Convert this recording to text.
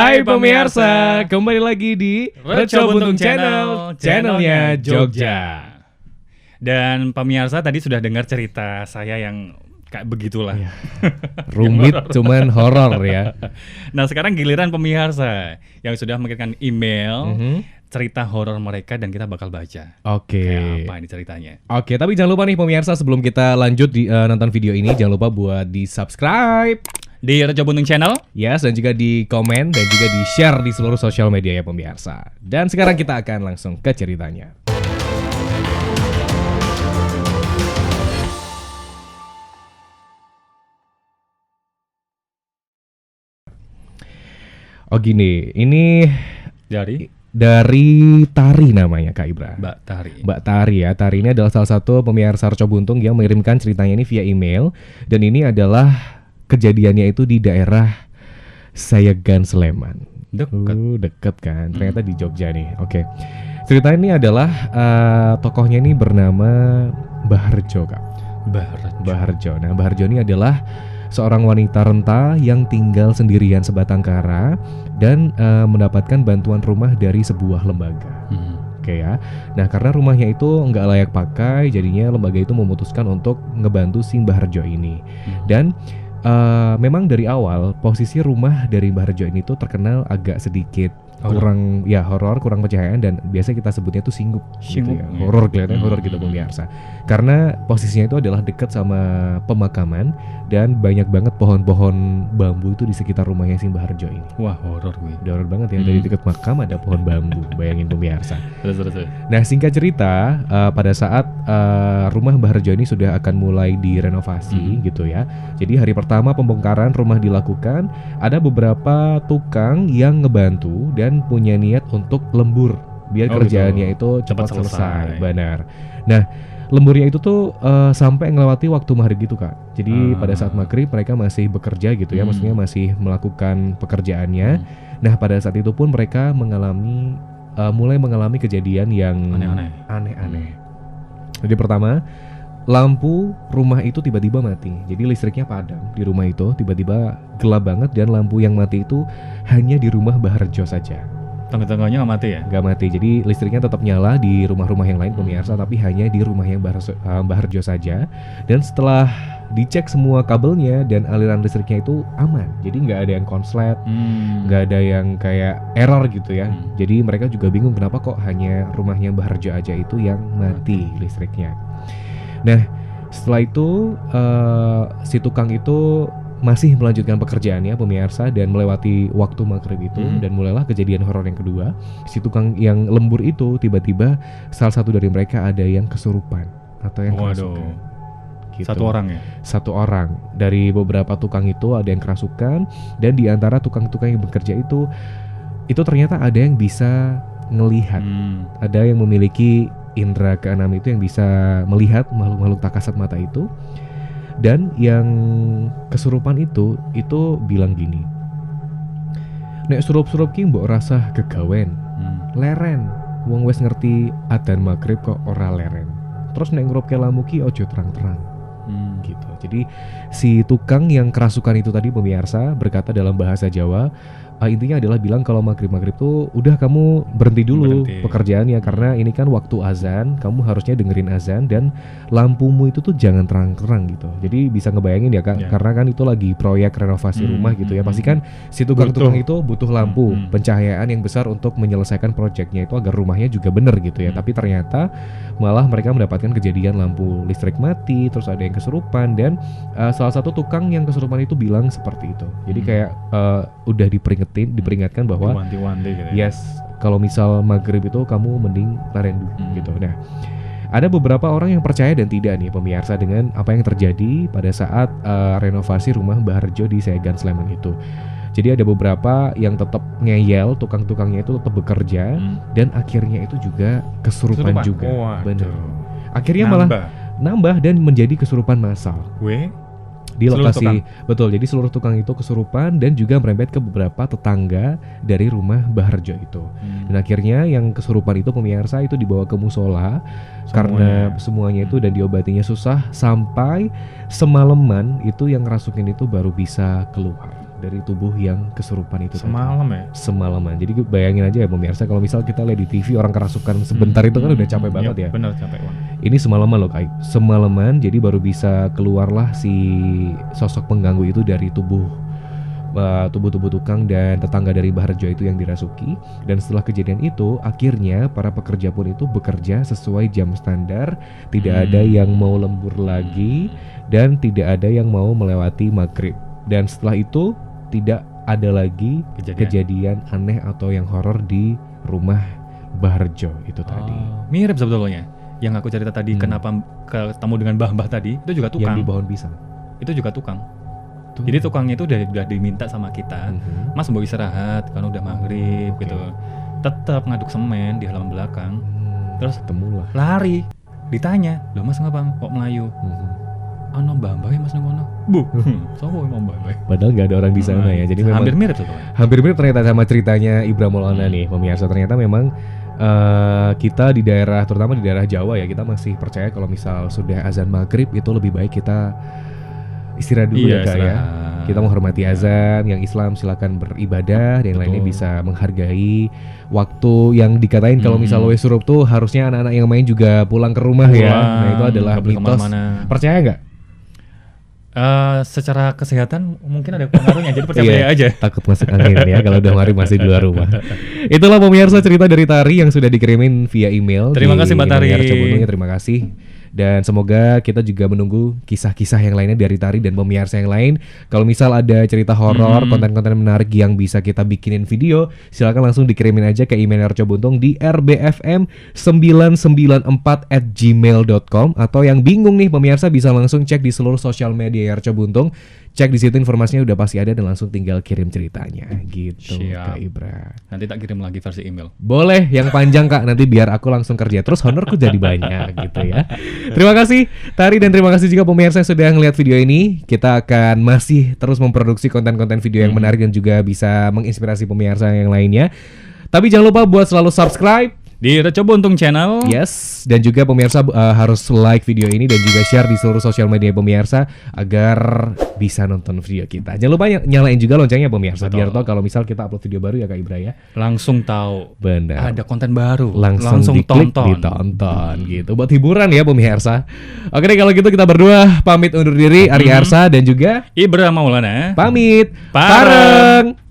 Hai pemirsa, kembali lagi di Reco Buntung Channel, channelnya Jogja. Dan pemirsa tadi sudah dengar cerita saya yang kayak begitulah. Iya. Rumit cuman horor ya. Nah sekarang giliran pemirsa yang sudah mengirimkan email cerita horor mereka dan kita bakal baca. Oke. Kayak apa ini ceritanya? Oke, tapi jangan lupa nih pemirsa, sebelum kita lanjut di nonton video ini, jangan lupa buat di subscribe Di Reco Buntung Channel. yes, dan juga di komen dan juga di share di seluruh sosial media ya pemirsa. Dan sekarang kita akan langsung ke ceritanya. Oh gini, ini dari Tari namanya Kak Ibra. Mbak Tari. Mbak Tari ya. Tari ini adalah salah satu pemirsa Reco Buntung yang mengirimkan ceritanya ini via email. Dan ini adalah kejadiannya itu di daerah Sayegan, Sleman. Deket kan. Ternyata di Jogja nih. Oke. Ceritanya ini adalah tokohnya ini bernama Baharjo Kak. Baharjo. Nah Baharjo ini adalah seorang wanita renta yang tinggal sendirian sebatang kara dan mendapatkan bantuan rumah dari sebuah lembaga. Oke ya. Nah karena rumahnya itu nggak layak pakai, jadinya lembaga itu memutuskan untuk ngebantu si Mbah Harjo ini. Dan memang dari awal posisi rumah dari Mbah Harjo ini tuh terkenal agak sedikit kurang ya horor, kurang pencahayaan, dan biasa kita sebutnya tuh singup gitu ya. Horor, kelihatannya horor gitu pemirsa. Karena posisinya itu adalah dekat sama pemakaman dan banyak banget pohon-pohon bambu itu di sekitar rumahnya si Mbah Harjo ini. Wah horor gue. Horor banget ya, dari dekat makam ada pohon bambu. Bayangin pemirsa. Terus. Nah singkat cerita, pada saat rumah Mbah Harjo ini sudah akan mulai direnovasi gitu ya. Jadi hari pertama pembongkaran rumah dilakukan, ada beberapa tukang yang ngebantu dan punya niat untuk lembur biar kerjaannya itu cepat selesai. Benar. Nah lemburnya itu tuh sampai ngelewati waktu maghrib gitu Kak. Jadi pada saat maghrib mereka masih bekerja gitu ya, maksudnya masih melakukan pekerjaannya. Nah pada saat itu pun mereka mulai mengalami kejadian yang aneh-aneh. Jadi pertama, lampu rumah itu tiba-tiba mati. Jadi listriknya padam di rumah itu, tiba-tiba gelap banget, dan lampu yang mati itu hanya di rumah Mbah Harjo saja. Tangga-tangganya nggak mati ya? Nggak mati, jadi listriknya tetap nyala di rumah-rumah yang lain pemirsa, tapi hanya di rumah yang Mbah Harjo saja. Dan setelah dicek semua kabelnya dan aliran listriknya itu aman, jadi nggak ada yang konslet, nggak ada yang kayak error gitu ya. Jadi mereka juga bingung kenapa kok hanya rumahnya Mbah Harjo aja itu yang mati listriknya. Nah setelah itu si tukang itu masih melanjutkan pekerjaannya pemirsa dan melewati waktu maghrib itu, dan mulailah kejadian horor yang kedua. Si tukang yang lembur itu tiba-tiba salah satu dari mereka ada yang kesurupan atau yang kerasukan. Gitu. Satu orang dari beberapa tukang itu ada yang kerasukan, dan di antara tukang-tukang yang bekerja itu ternyata ada yang bisa ngelihat, ada yang memiliki indera keenam itu yang bisa melihat makhluk-makhluk tak kasat mata itu. Dan yang kesurupan itu bilang gini, nek surup-surup ki mbok rasah gegawen, leren, wong wes ngerti adzan maghrib kok ora leren. Terus nek ngrupke lampu ki ojo terang-terang. Gitu. Jadi si tukang yang kerasukan itu tadi pemirsa berkata dalam bahasa Jawa, intinya adalah bilang kalau maghrib tuh udah kamu berhenti dulu pekerjaannya, karena ini kan waktu azan, kamu harusnya dengerin azan, dan lampumu itu tuh jangan terang-terang gitu. Jadi bisa ngebayangin ya Kak, karena kan itu lagi proyek renovasi rumah gitu ya, pasti kan si tukang-tukang itu butuh lampu, pencahayaan yang besar untuk menyelesaikan proyeknya itu agar rumahnya juga bener gitu ya. Tapi ternyata malah mereka mendapatkan kejadian lampu listrik mati, terus ada yang kesurupan, dan salah satu tukang yang kesurupan itu bilang seperti itu. Jadi kayak udah diperingatkan bahwa wanti-wanti gitu ya. Yes, kalau misal maghrib itu kamu mending laren dulu gitu. Nah, ada beberapa orang yang percaya dan tidak nih pemirsa dengan apa yang terjadi pada saat renovasi rumah Mbah Harjo di Sayegan, Sleman itu. Jadi ada beberapa yang tetap ngeyel, tukang-tukangnya itu tetap bekerja, dan akhirnya itu juga kesurupan juga. Benar. Akhirnya malah nambah dan menjadi kesurupan massal. Di lokasi, betul. Jadi seluruh tukang itu kesurupan dan juga merembet ke beberapa tetangga dari rumah Mbah Harjo itu. Dan akhirnya yang kesurupan itu pemirsa itu dibawa ke musola karena semuanya itu, dan diobatinya susah sampai semalaman itu yang ngerasukin itu baru bisa keluar. dari tubuh yang kesurupan itu tadi. Semalam ya? Semalaman. Jadi bayangin aja ya pemirsa, kalau misal kita lihat di TV orang kerasukan sebentar itu kan udah capek banget ya. Bener capek banget. Ini semalaman loh Kak. Semalaman, jadi baru bisa keluarlah si sosok pengganggu itu dari tubuh tukang dan tetangga dari Mbah Harjo itu yang dirasuki. Dan setelah kejadian itu, akhirnya para pekerja pun itu bekerja sesuai jam standar. Tidak ada yang mau lembur lagi dan tidak ada yang mau melewati maghrib. Dan setelah itu tidak ada lagi kejadian aneh atau yang horor di rumah Mbah Harjo itu tadi. Mirip sebetulnya. Yang aku cerita tadi, kenapa ketemu dengan mbah-mbah tadi, itu juga tukang. Yang di pohon pisang. Itu juga tukang. Jadi tukangnya itu udah diminta sama kita, Mas mau istirahat, kan udah maghrib gitu. Tetap ngaduk semen di halaman belakang. Terus ketemulah. Lari. Ditanya, "Loh Mas ngapa kok melayu?" Ano mbah-mbah Mas nang Bu. Sopo emang mbah-mbah? Padahal nggak ada orang di sana ya. Jadi memang hampir mirip tuh. Hampir mirip ternyata sama ceritanya Ibra Maulana nih, pemirsa. Ternyata memang kita di daerah, terutama di daerah Jawa ya, kita masih percaya kalau misal sudah azan maghrib itu lebih baik kita istirahat dulu ya Kak ya. Kita menghormati azan. Yang Islam silakan beribadah, dan yang lainnya bisa menghargai waktu yang dikatain kalau misal we surup tuh harusnya anak-anak yang main juga pulang ke rumah ya. Nah itu adalah mitos. Percaya nggak? Secara kesehatan mungkin ada pengaruhnya, jadi percaya aja. Takut masuk angin ya kalau udah mari masih di luar rumah. Itulah pemirsa cerita dari Tari yang sudah dikirimin via email. Terima kasih Mbak Tari. Terima kasih. Dan semoga kita juga menunggu kisah-kisah yang lainnya dari Tari dan pemirsa yang lain. Kalau misal ada cerita horor, konten-konten menarik yang bisa kita bikinin video, silakan langsung dikirimin aja ke email Arco Buntung di rbfm994@gmail.com. Atau yang bingung nih pemirsa, bisa langsung cek di seluruh sosial media Arco Buntung. Cek di situ informasinya udah pasti ada, dan langsung tinggal kirim ceritanya gitu. Siap. Kak Ibra. Nanti tak kirim lagi versi email. Boleh yang panjang Kak, nanti biar aku langsung kerja terus honorku jadi banyak gitu ya. Terima kasih Tari, dan terima kasih juga pemirsa yang sudah ngeliat video ini. Kita akan masih terus memproduksi konten-konten video yang menarik dan juga bisa menginspirasi pemirsa yang lainnya. Tapi jangan lupa buat selalu subscribe di Arco Buntung Channel. Yes, dan juga pemirsa harus like video ini dan juga share di seluruh sosial media pemirsa agar bisa nonton video kita. Jangan lupa nyalain juga loncengnya pemirsa. Biar tahu kalau misal kita upload video baru ya Kak Ibra ya. Langsung tahu. Benar. Ada konten baru. Langsung diklik, ditonton gitu. Buat hiburan ya pemirsa. Oke deh, kalau gitu kita berdua pamit undur diri. Ari Arsa dan juga Ibra Maulana pamit. Pareng.